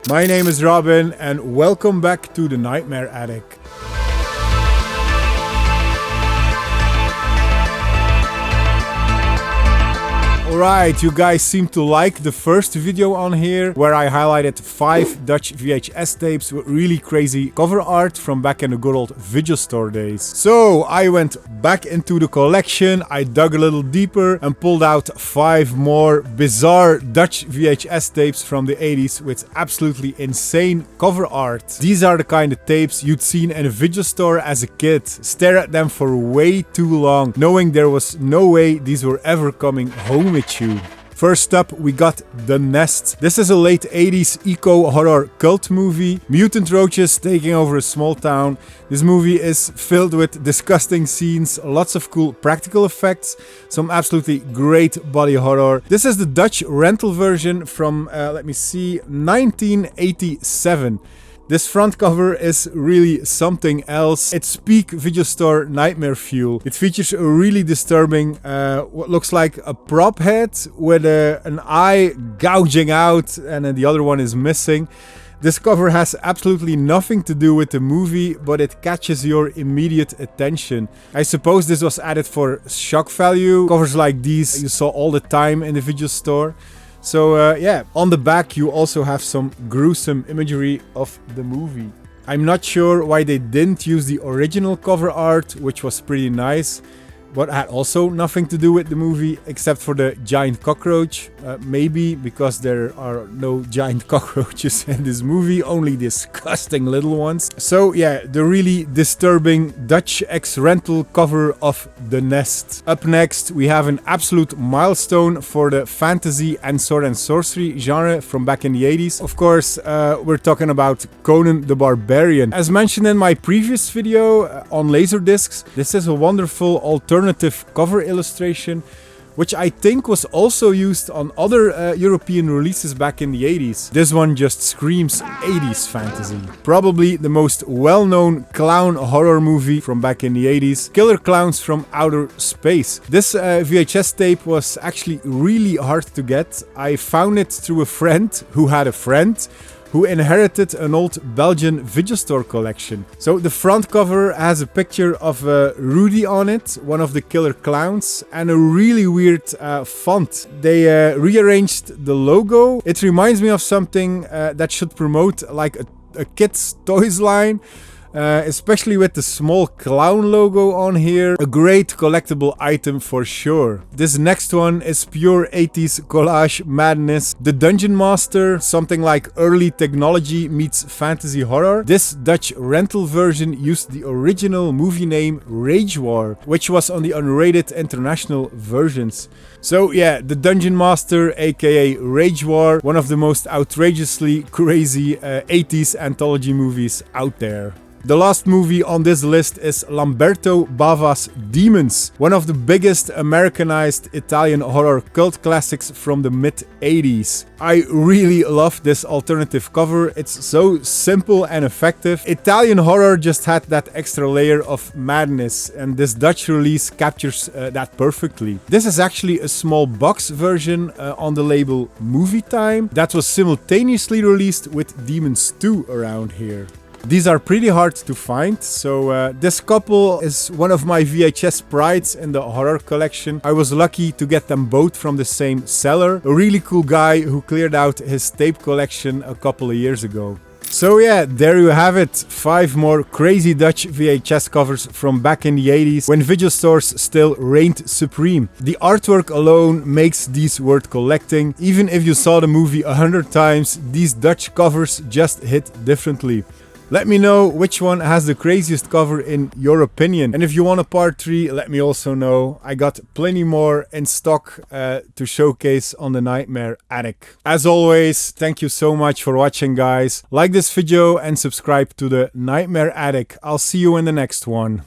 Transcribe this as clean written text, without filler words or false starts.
My name is Robin and welcome back to the Nightmare Attic. Alright, you guys seem to like the first video on here where I highlighted 5 Dutch VHS tapes with really crazy cover art from back in the good old video store days. So I went back into the collection, I dug a little deeper and pulled out 5 more bizarre Dutch VHS tapes from the 80s with absolutely insane cover art. These are the kind of tapes you'd seen in a video store as a kid, stare at them for way too long, knowing there was no way these were ever coming home with you. First up, we got The Nest. This is a late 80s eco-horror cult movie. Mutant roaches taking over a small town. This movie is filled with disgusting scenes, lots of cool practical effects, some absolutely great body horror. This is the Dutch rental version from, 1987. This front cover is really something else. It's peak video store nightmare fuel. It features a really disturbing, what looks like a prop head with an eye gouging out and then the other one is missing. This cover has absolutely nothing to do with the movie, but it catches your immediate attention. I suppose this was added for shock value. Covers like these you saw all the time in the video store. So yeah, on the back you also have some gruesome imagery of the movie. I'm not sure why they didn't use the original cover art, which was pretty nice, but had also nothing to do with the movie except for the giant cockroach. Maybe because there are no giant cockroaches in this movie, only disgusting little ones. So yeah, the really disturbing Dutch ex-rental cover of The Nest. Up next, we have an absolute milestone for the fantasy and sword and sorcery genre from back in the 80s. Of course, we're talking about Conan the Barbarian. As mentioned in my previous video on Laserdiscs, this is a wonderful alternative cover illustration, which I think was also used on other European releases back in the 80s. This one just screams 80s fantasy. Probably the most well-known clown horror movie from back in the 80s, Killer Klowns from Outer Space. This VHS tape was actually really hard to get. I found it through a friend who had a friend who inherited an old Belgian video store collection. So the front cover has a picture of Rudy on it, one of the killer clowns, and a really weird font. They rearranged the logo. It reminds me of something that should promote like a kid's toys line. Especially with the small clown logo on here. A great collectible item for sure. This next one is pure 80s collage madness. The Dungeonmaster, something like early technology meets fantasy horror. This Dutch rental version used the original movie name Ragewar, which was on the unrated international versions. So yeah, the Dungeonmaster, aka Ragewar, one of the most outrageously crazy 80s anthology movies out there. The last movie on this list is Lamberto Bava's Demons, one of the biggest Americanized Italian horror cult classics from the mid-80s. I really love this alternative cover, it's so simple and effective. Italian horror just had that extra layer of madness, and this Dutch release captures that perfectly. This is actually a small box version on the label Movie Time that was simultaneously released with Demons 2 around here. These are pretty hard to find, so this couple is one of my VHS prides in the horror collection. I was lucky to get them both from the same seller, a really cool guy who cleared out his tape collection a couple of years ago. So yeah, there you have it, 5 more crazy Dutch VHS covers from back in the 80s when video stores still reigned supreme. The artwork alone makes these worth collecting. Even if you saw the movie 100 times, these Dutch covers just hit differently. Let me know which one has the craziest cover in your opinion. And if you want a part 3, let me also know. I got plenty more in stock to showcase on the Nightmare Attic. As always, thank you so much for watching, guys. Like this video and subscribe to the Nightmare Attic. I'll see you in the next one.